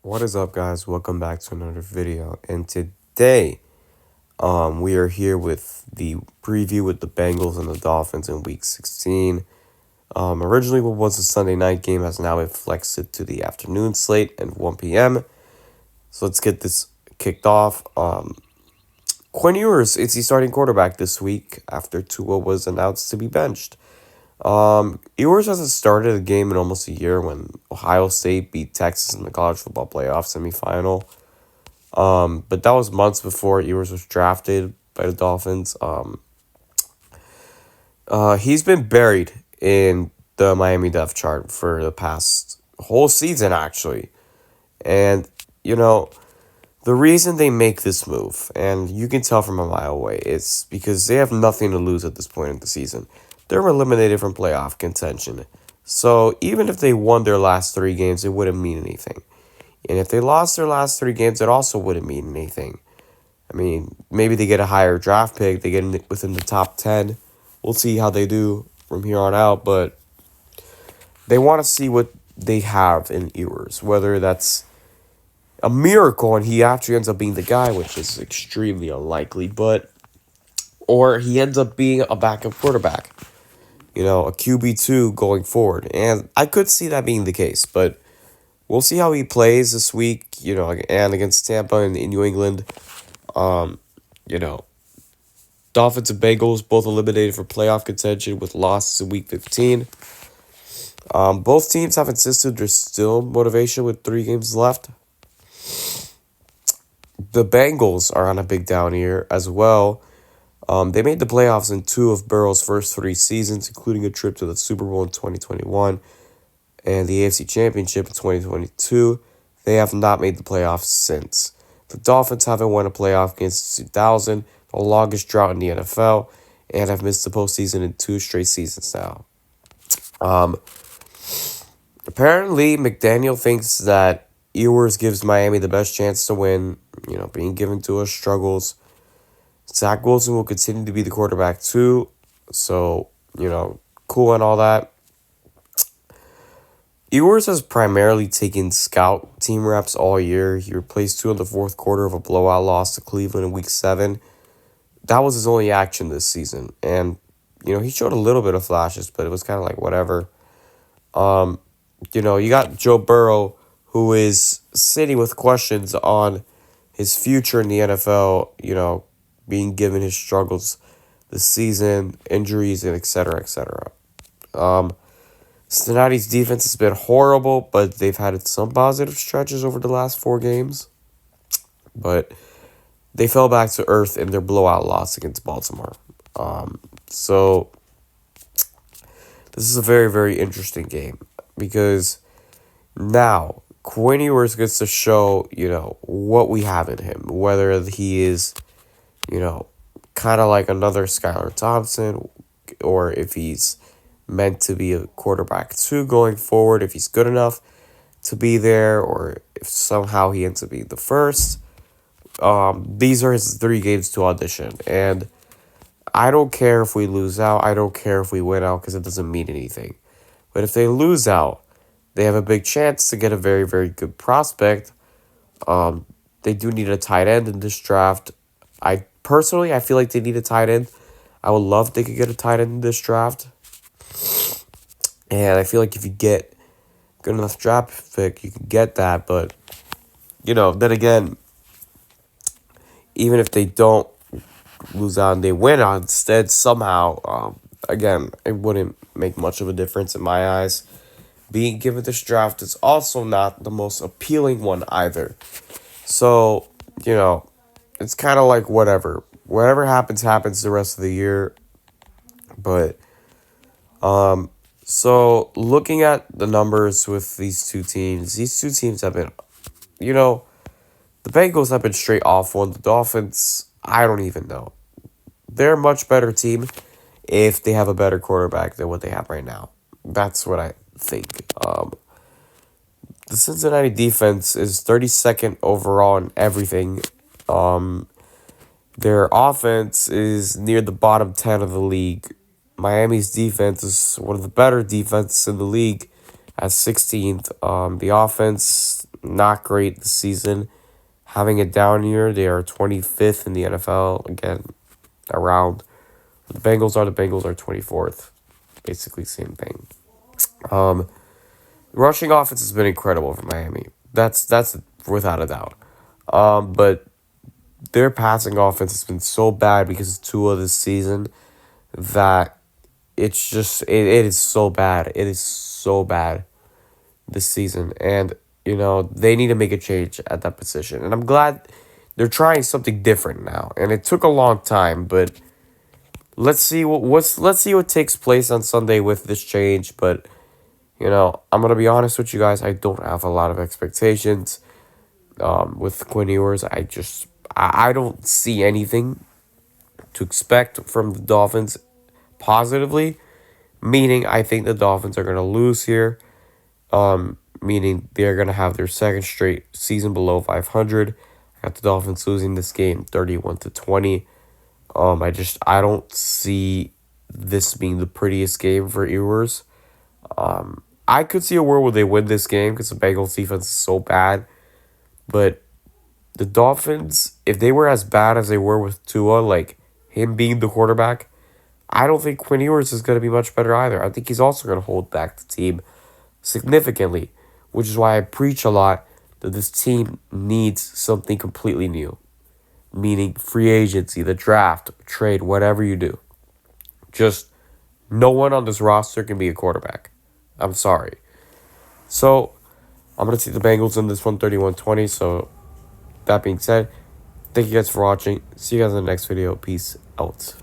What is up, guys? Welcome back to another video. And today, we are here with the preview with the Bengals and the Dolphins in Week 16. Originally, what was a Sunday night game has now been flexed to the afternoon slate and 1 p.m. So let's get this kicked off. Quinn Ewers is the starting quarterback this week after Tua was announced to be benched. Ewers hasn't started a game in almost a year when Ohio State beat Texas in the college football playoff semifinal. But that was months before Ewers was drafted by the Dolphins. He's been buried in the Miami depth chart for the past whole season, actually. And, you know, the reason they make this move, and you can tell from a mile away, is because they have nothing to lose at this point in the season. They're eliminated from playoff contention. So even if they won their last 3 games, it wouldn't mean anything. And if they lost their last 3 games, it also wouldn't mean anything. I mean, maybe they get a higher draft pick. They get within the top 10. We'll see how they do from here on out. But they want to see what they have in Ewers. Whether that's a miracle and he actually ends up being the guy, which is extremely unlikely. Or he ends up being a backup quarterback. A QB2 going forward. And I could see that being the case. But we'll see how he plays this week, and against Tampa and in New England. You know, Dolphins and Bengals both eliminated for playoff contention with losses in Week 15. Both teams have insisted there's still motivation with 3 games left. The Bengals are on a big down year as well. They made the playoffs in 2 of Burrow's first 3 seasons, including a trip to the Super Bowl in 2021 and the AFC Championship in 2022. They have not made the playoffs since. The Dolphins haven't won a playoff game since 2000, the longest drought in the NFL, and have missed the postseason in 2 straight seasons now. Apparently, McDaniel thinks that Ewers gives Miami the best chance to win, being given to us struggles. Zach Wilson will continue to be the quarterback too, so, cool and all that. Ewers has primarily taken scout team reps all year. He replaced Tua in the fourth quarter of a blowout loss to Cleveland in Week 7. That was his only action this season. And, he showed a little bit of flashes, but it was kind of like whatever. You got Joe Burrow, who is sitting with questions on his future in the NFL, being given his struggles this season, injuries, and et cetera, et cetera. Cincinnati's defense has been horrible, but they've had some positive stretches over the last 4 games. But they fell back to earth in their blowout loss against Baltimore. So this is a very, very interesting game because now Quinn Ewers gets to show, what we have in him, whether he is, kind of like another Skylar Thompson, or if he's meant to be a quarterback 2 going forward, if he's good enough to be there, or if somehow he ends up being the first. These are his 3 games to audition, and I don't care if we lose out, I don't care if we win out, because it doesn't mean anything. But if they lose out, they have a big chance to get a very, very good prospect. They do need a tight end in this draft. I feel like they need a tight end. I would love if they could get a tight end in this draft. And I feel like if you get good enough draft pick, you can get that. But, then again, even if they don't lose out and they win out instead somehow, again, it wouldn't make much of a difference in my eyes. Being given this draft is also not the most appealing one either. So, it's kind of like whatever. Whatever happens the rest of the year. But, so looking at the numbers with these two teams have been, the Bengals have been straight awful, and the Dolphins, I don't even know. They're a much better team if they have a better quarterback than what they have right now. That's what I think. The Cincinnati defense is 32nd overall in everything. Their offense is near the bottom 10 of the league. Miami's defense is one of the better defenses in the league at 16th. The offense, not great this season. Having a down year, they are 25th in the NFL. Again, around. The Bengals are 24th. Basically, same thing. Um, Rushing offense has been incredible for Miami. That's without a doubt. But their passing offense has been so bad because of Tua this season that it is so bad. It is so bad this season. And, they need to make a change at that position. And I'm glad they're trying something different now. And it took a long time, but let's see what takes place on Sunday with this change. But, I'm gonna be honest with you guys, I don't have a lot of expectations. With Quinn Ewers, I don't see anything to expect from the Dolphins positively, meaning I think the Dolphins are going to lose here, meaning they're going to have their second straight season below 500. I got the Dolphins losing this game 31-20. I don't see this being the prettiest game for Ewers. I could see a world where they win this game because the Bengals defense is so bad, but the Dolphins, if they were as bad as they were with Tua, like him being the quarterback, I don't think Quinn Ewers is going to be much better either. I think he's also going to hold back the team significantly, which is why I preach a lot that this team needs something completely new, meaning free agency, the draft, trade, whatever you do. Just no one on this roster can be a quarterback. I'm sorry. So I'm going to take the Bengals in this one 31-20. So that being said, thank you guys for watching. See you guys in the next video. Peace out.